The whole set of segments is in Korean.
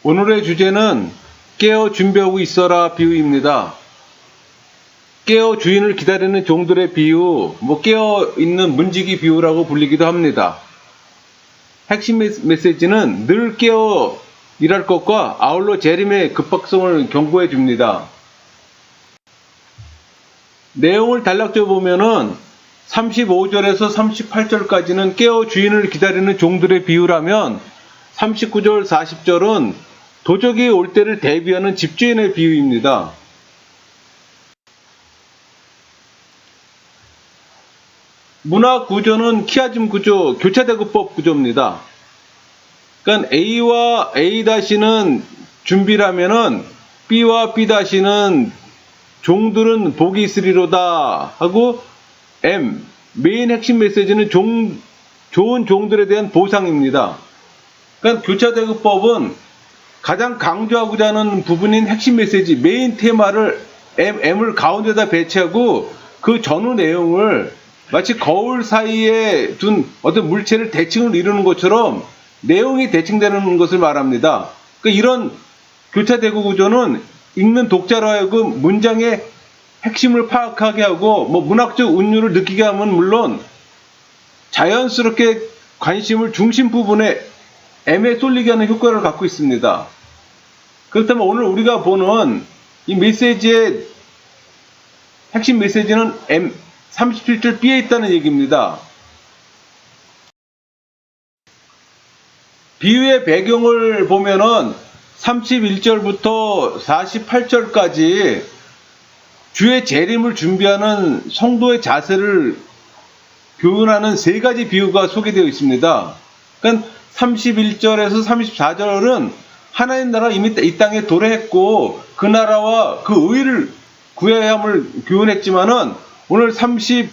오늘의 주제는 깨어 준비하고 있어라 비유입니다. 깨어 주인을 기다리는 종들의 비유, 깨어 있는 문지기 비유라고 불리기도 합니다. 핵심 메시지는 늘 깨어 일할 것과 아울러 재림의 급박성을 경고해 줍니다. 내용을 단락적으로 보면은 35절에서 38절까지는 깨어 주인을 기다리는 종들의 비유라면 39절, 40절은 도적이 올 때를 대비하는 집주인의 비유입니다. 문화 구조는 키아즘 구조, 교차대구법 구조입니다. 그러니까 A와 A-는 준비라면은 B와 B-는 종들은 복이 있으리로다 하고 M, 메인 핵심 메시지는 좋은 종들에 대한 보상입니다. 그러니까 교차대구법은 가장 강조하고자 하는 부분인 핵심 메시지, 메인 테마를 M을 가운데다 배치하고 그 전후 내용을 마치 거울 사이에 둔 어떤 물체를 대칭을 이루는 것처럼 내용이 대칭되는 것을 말합니다. 그러니까 이런 교차대구 구조는 읽는 독자로 하여금 문장의 핵심을 파악하게 하고 문학적 운율을 느끼게 하면 물론 자연스럽게 관심을 중심 부분에 M에 쏠리게 하는 효과를 갖고 있습니다. 그렇다면 오늘 우리가 보는 이 메시지의 핵심 메시지는 M 37절 B에 있다는 얘기입니다. 비유의 배경을 보면은 31절부터 48절까지 주의 재림을 준비하는 성도의 자세를 교훈하는 세 가지 비유가 소개되어 있습니다. 그러니까 31절에서 34절은 하나님 나라가 이미 이 땅에 도래했고 그 나라와 그 의를 구해야 함을 교훈했지만은 오늘 35절에서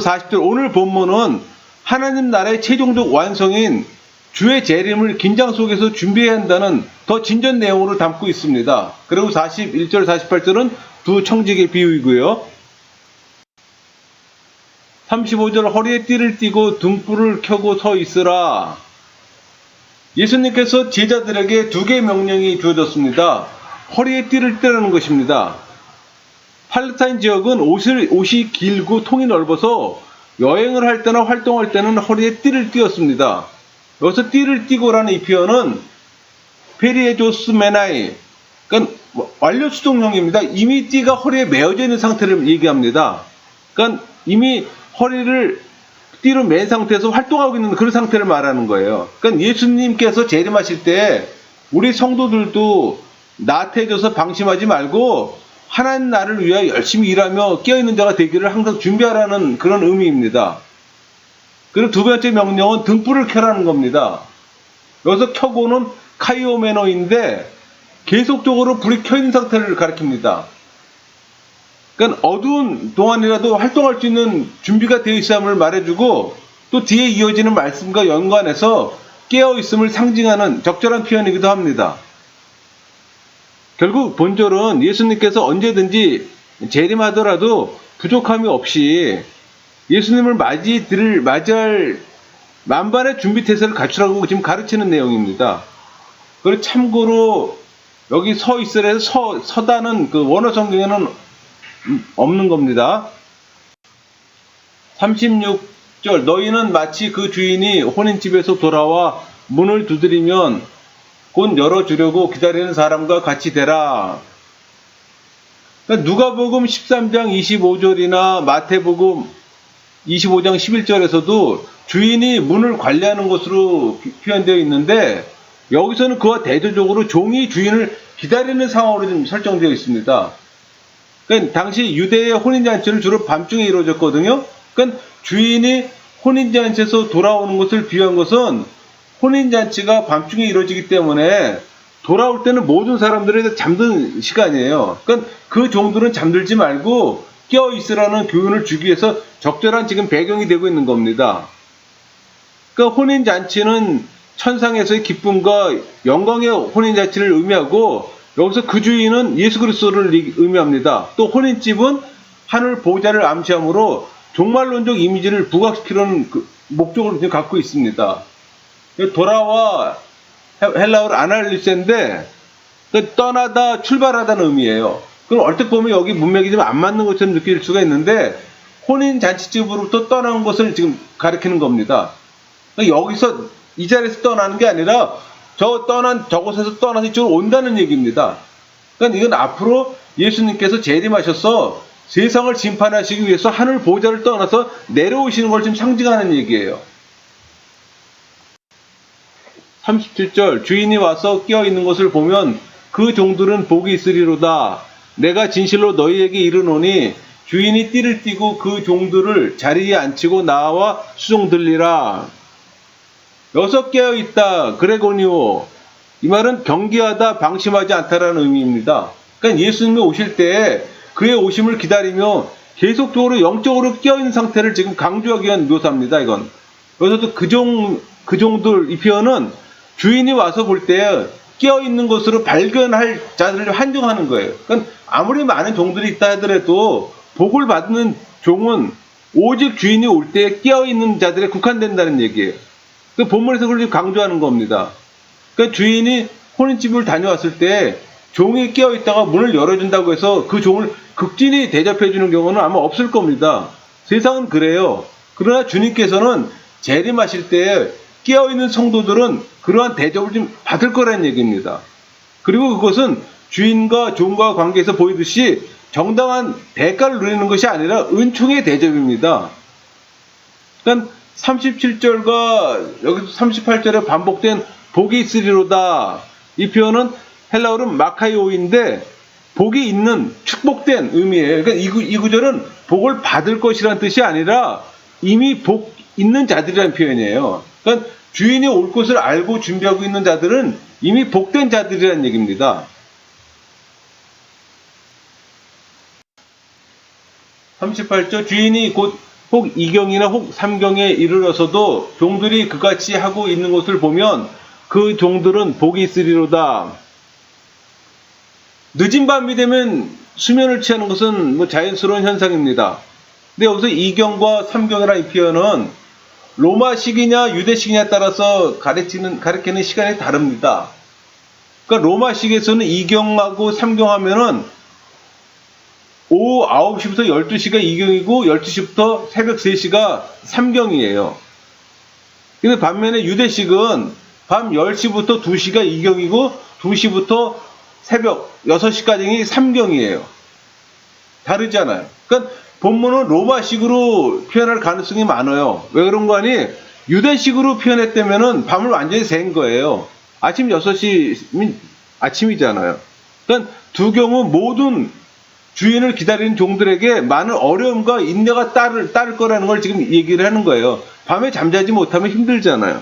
40절 오늘 본문은 하나님 나라의 최종적 완성인 주의 재림을 긴장 속에서 준비해야 한다는 더 진전 내용으로 담고 있습니다. 그리고 41절, 48절은 두 청직의 비유이고요. 35절 허리에 띠를 띠고 등불을 켜고 서 있으라. 예수님께서 제자들에게 두 개의 명령이 주어졌습니다. 허리에 띠를 띠라는 것입니다. 팔레스타인 지역은 옷이 길고 통이 넓어서 여행을 할 때나 활동할 때는 허리에 띠를 띄었습니다. 여기서 띠를 띠고라는 이 표현은 페리에조스 메나이, 그러니까 완료 수동형입니다. 이미 띠가 허리에 매어져 있는 상태를 얘기합니다. 그러니까 이미 허리를 띠로 맨 상태에서 활동하고 있는 그런 상태를 말하는 거예요. 그러니까 예수님께서 재림하실 때 우리 성도들도 나태해져서 방심하지 말고 하나님 나라를 위하여 열심히 일하며 깨어있는 자가 되기를 항상 준비하라는 그런 의미입니다. 그리고 두 번째 명령은 등불을 켜라는 겁니다. 여기서 켜고는 카이오메노인데 계속적으로 불이 켜있는 상태를 가리킵니다. 그러니까 어두운 동안이라도 활동할 수 있는 준비가 되어 있음을 말해주고 또 뒤에 이어지는 말씀과 연관해서 깨어있음을 상징하는 적절한 표현이기도 합니다. 결국 본절은 예수님께서 언제든지 재림하더라도 부족함이 없이 예수님을 맞이할 만반의 준비태세를 갖추라고 지금 가르치는 내용입니다. 그리고 참고로 여기 서 있으라 해서 서다는 그 원어 성경에는 없는 겁니다. 36절 너희는 마치 그 주인이 혼인집에서 돌아와 문을 두드리면 곧 열어주려고 기다리는 사람과 같이 되라. 그러니까 누가복음 13장 25절이나 마태복음 25장 11절에서도 주인이 문을 관리하는 것으로 표현되어 있는데 여기서는 그와 대조적으로 종이 주인을 기다리는 상황으로 좀 설정되어 있습니다. 그러니까 당시 유대의 혼인잔치를 주로 밤중에 이루어졌거든요. 그러니까 주인이 혼인잔치에서 돌아오는 것을 비유한 것은 혼인잔치가 밤중에 이루어지기 때문에 돌아올 때는 모든 사람들이 잠든 시간이에요. 그러니까 그 종들은 잠들지 말고 깨어있으라는 교훈을 주기 위해서 적절한 지금 배경이 되고 있는 겁니다. 그러니까 혼인잔치는 천상에서의 기쁨과 영광의 혼인잔치를 의미하고 여기서 그 주인은 예수 그리스도를 의미합니다. 또 혼인집은 하늘 보호자를 암시하므로 종말론적 이미지를 부각시키려는 그 목적을 갖고 있습니다. 돌아와 헬라어로 아날리세인데 떠나다 출발하다는 의미예요. 그럼 얼핏 보면 여기 문맥이 좀 안 맞는 것처럼 느낄 수가 있는데 혼인 잔치집으로부터 떠난 것을 지금 가리키는 겁니다. 그러니까 여기서 이 자리에서 떠나는 게 아니라 저곳에서 떠나서 이쪽으로 온다는 얘기입니다. 그러니까 이건 앞으로 예수님께서 재림하셔서 세상을 심판하시기 위해서 하늘 보좌를 떠나서 내려오시는 걸 지금 상징하는 얘기예요. 37절 주인이 와서 깨어있는 것을 보면 그 종들은 복이 있으리로다. 내가 진실로 너희에게 이르노니 주인이 띠를 띠고 그 종들을 자리에 앉히고 나와 수종들리라. 여섯 깨어있다. 그레고니오. 이 말은 경계하다, 방심하지 않다라는 의미입니다. 그러니까 예수님이 오실 때 그의 오심을 기다리며 계속적으로 영적으로 깨어있는 상태를 지금 강조하기 위한 묘사입니다. 이건. 여기서도 그 종들, 이 표현은 주인이 와서 볼 때 깨어있는 것으로 발견할 자들을 한정하는 거예요. 그러니까 아무리 많은 종들이 있다 하더라도 복을 받는 종은 오직 주인이 올 때 깨어있는 자들에 국한된다는 얘기예요. 그 본문에서 그걸 강조하는 겁니다. 그러니까 주인이 혼인집을 다녀왔을 때 종이 깨어있다가 문을 열어준다고 해서 그 종을 극진히 대접해주는 경우는 아마 없을 겁니다. 세상은 그래요. 그러나 주님께서는 재림하실 때 깨어있는 성도들은 그러한 대접을 좀 받을 거라는 얘기입니다. 그리고 그것은 주인과 종과 관계에서 보이듯이 정당한 대가를 누리는 것이 아니라 은총의 대접입니다. 그러니까 37절과 여기서 38절에 반복된 복이 있으리로다. 이 표현은 헬라어로 마카이오인데 복이 있는, 축복된 의미예요. 그러니까 이 구절은 복을 받을 것이라는 뜻이 아니라 이미 복 있는 자들이라는 표현이에요. 그러니까 주인이 올 것을 알고 준비하고 있는 자들은 이미 복된 자들이라는 얘기입니다. 38절 주인이 곧 혹 2경이나 혹 3경에 이르러서도 종들이 그같이 하고 있는 것을 보면 그 종들은 복이 있으리로다. 늦은 밤이 되면 수면을 취하는 것은 뭐 자연스러운 현상입니다. 근데 여기서 2경과 3경이라는 이 표현은 로마식이냐 유대식이냐에 따라서 가리키는 시간이 다릅니다. 그러니까 로마식에서는 2경하고 3경 하면은 오후 9시부터 12시가 2경이고 12시부터 새벽 3시가 3경이에요. 근데 반면에 유대식은 밤 10시부터 2시가 2경이고 2시부터 새벽 6시까지가 3경이에요. 다르잖아요. 그러니까 본문은 로마식으로 표현할 가능성이 많아요. 왜 그런 거 아니? 유대식으로 표현했다면은 밤을 완전히 샌 거예요. 아침 6시면 아침이잖아요. 그러니까 두 경우 모든 주인을 기다리는 종들에게 많은 어려움과 인내가 따를 거라는 걸 지금 얘기를 하는 거예요. 밤에 잠자지 못하면 힘들잖아요.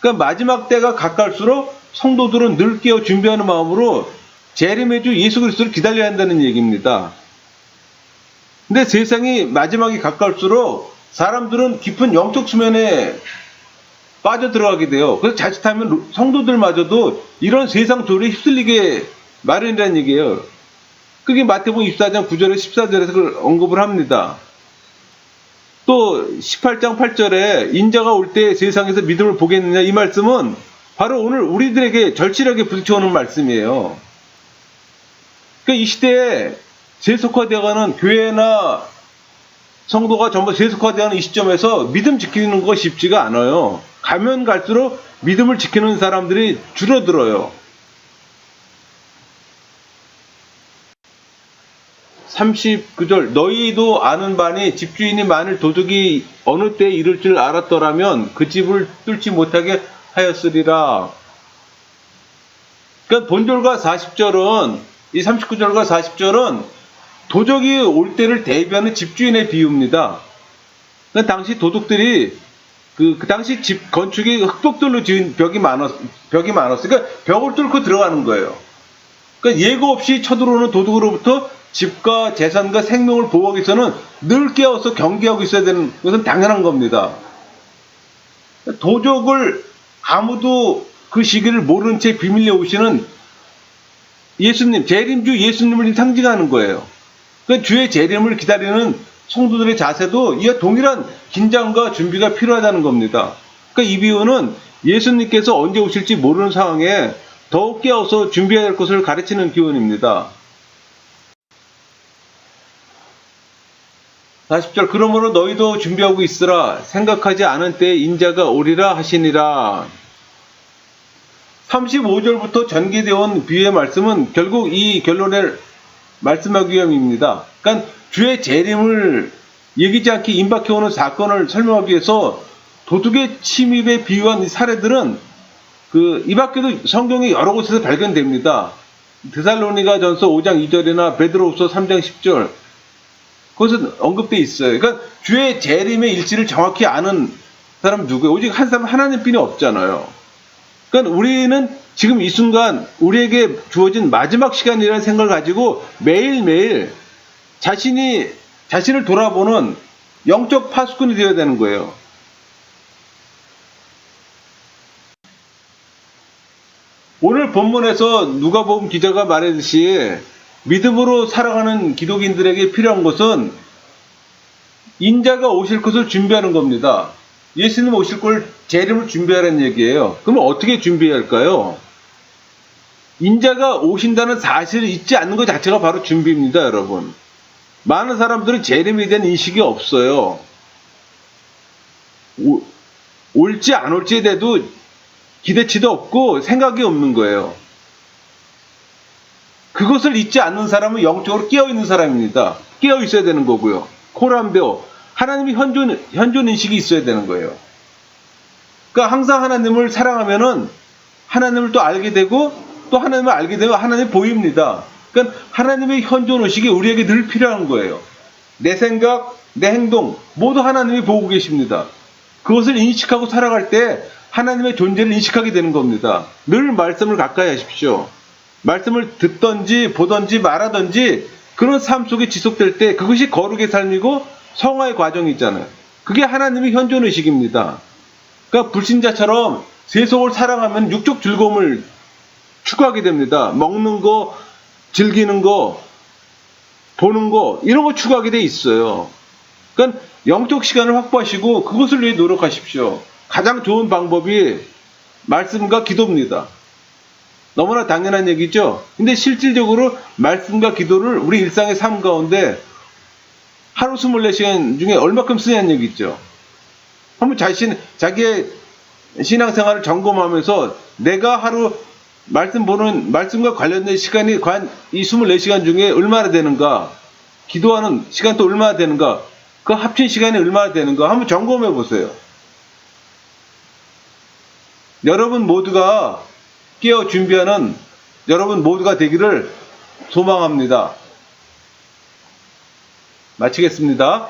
그러니까 마지막 때가 가까울수록 성도들은 늘 깨어 준비하는 마음으로 재림의 주 예수 그리스도를 기다려야 한다는 얘기입니다. 근데 세상이 마지막이 가까울수록 사람들은 깊은 영적 수면에 빠져들어가게 돼요. 그래서 자칫하면 성도들마저도 이런 세상 조리에 휩쓸리게 마련이라는 얘기예요. 그게 마태복음 24장 9절에 14절에서 그걸 언급을 합니다. 또 18장 8절에 인자가 올 때 세상에서 믿음을 보겠느냐 이 말씀은 바로 오늘 우리들에게 절실하게 부딪혀오는 말씀이에요. 그러니까 이 시대에 세속화되어가는 교회나 성도가 전부 세속화되어가는 이 시점에서 믿음 지키는 거 쉽지가 않아요. 가면 갈수록 믿음을 지키는 사람들이 줄어들어요. 39절 너희도 아는 바니 집주인이 만일 도둑이 어느 때에 이를 줄 알았더라면 그 집을 뚫지 못하게 하였으리라. 그러니까 본절과 40절은 이 39절과 40절은 도적이 올 때를 대비하는 집주인의 비유입니다. 그러니까 당시 도둑들이 그 당시 집 건축이 흙벽돌로 지은 벽이 많았어요. 그러니까 벽을 뚫고 들어가는 거예요. 그러니까 예고 없이 쳐들어오는 도둑으로부터 집과 재산과 생명을 보호하기 위해서는 늘 깨어서 경계하고 있어야 되는 것은 당연한 겁니다. 도적을 아무도 그 시기를 모르는 채 비밀리에 오시는 예수님, 재림주 예수님을 상징하는 거예요. 그러니까 주의 재림을 기다리는 성도들의 자세도 이와 동일한 긴장과 준비가 필요하다는 겁니다. 그러니까 이 비유는 예수님께서 언제 오실지 모르는 상황에 더욱 깨어서 준비해야 할 것을 가르치는 기원입니다. 40절 그러므로 너희도 준비하고 있으라 생각하지 않은 때에 인자가 오리라 하시니라. 35절부터 전개되어 온 비유의 말씀은 결국 이 결론을 말씀하기 위함입니다. 그러니까 주의 재림을 예기치 않게 임박해오는 사건을 설명하기 위해서 도둑의 침입에 비유한 이 사례들은 이 밖에도 성경의 여러 곳에서 발견됩니다. 데살로니가 전서 5장 2절이나 베드로후서 3장 10절 그것은 언급되어 있어요. 그러니까 주의 재림의 일치를 정확히 아는 사람 누구예요? 오직 한 사람 하나님뿐이 없잖아요. 그러니까 우리는 지금 이 순간 우리에게 주어진 마지막 시간이라는 생각을 가지고 매일매일 자신을 돌아보는 영적 파수꾼이 되어야 되는 거예요. 오늘 본문에서 누가복음 기자가 말했듯이 믿음으로 살아가는 기독인들에게 필요한 것은 인자가 오실 것을 준비하는 겁니다. 예수님 오실 걸 재림을 준비하라는 얘기예요. 그러면 어떻게 준비해야 할까요? 인자가 오신다는 사실을 잊지 않는 것 자체가 바로 준비입니다, 여러분. 많은 사람들은 재림에 대한 인식이 없어요. 올지 안 올지에 대해도 기대치도 없고 생각이 없는 거예요. 그것을 잊지 않는 사람은 영적으로 깨어있는 사람입니다. 깨어있어야 되는 거고요. 코람베오, 하나님의 현존 인식이 있어야 되는 거예요. 그러니까 항상 하나님을 사랑하면은 하나님을 또 알게 되고 또 하나님을 알게 되면 하나님이 보입니다. 그러니까 하나님의 현존 의식이 우리에게 늘 필요한 거예요. 내 생각, 내 행동 모두 하나님이 보고 계십니다. 그것을 인식하고 살아갈 때 하나님의 존재를 인식하게 되는 겁니다. 늘 말씀을 가까이 하십시오. 말씀을 듣든지 보든지 말하든지 그런 삶 속에 지속될 때 그것이 거룩의 삶이고 성화의 과정이 있잖아요. 그게 하나님의 현존의식입니다. 그러니까 불신자처럼 세속을 사랑하면 육적 즐거움을 추구하게 됩니다. 먹는 거, 즐기는 거, 보는 거 이런 거 추구하게 돼 있어요. 그러니까 영적 시간을 확보하시고 그것을 위해 노력하십시오. 가장 좋은 방법이 말씀과 기도입니다. 너무나 당연한 얘기죠. 근데 실질적으로 말씀과 기도를 우리 일상의 삶 가운데 하루 24시간 중에 얼마큼 쓰냐는 얘기죠. 한번 자기의 신앙생활을 점검하면서 내가 하루 말씀과 관련된 시간이 이 24시간 중에 얼마나 되는가, 기도하는 시간 또 얼마나 되는가, 그 합친 시간이 얼마나 되는가 한번 점검해 보세요. 여러분 모두가 깨어 준비하는 여러분 모두가 되기를 소망합니다. 마치겠습니다.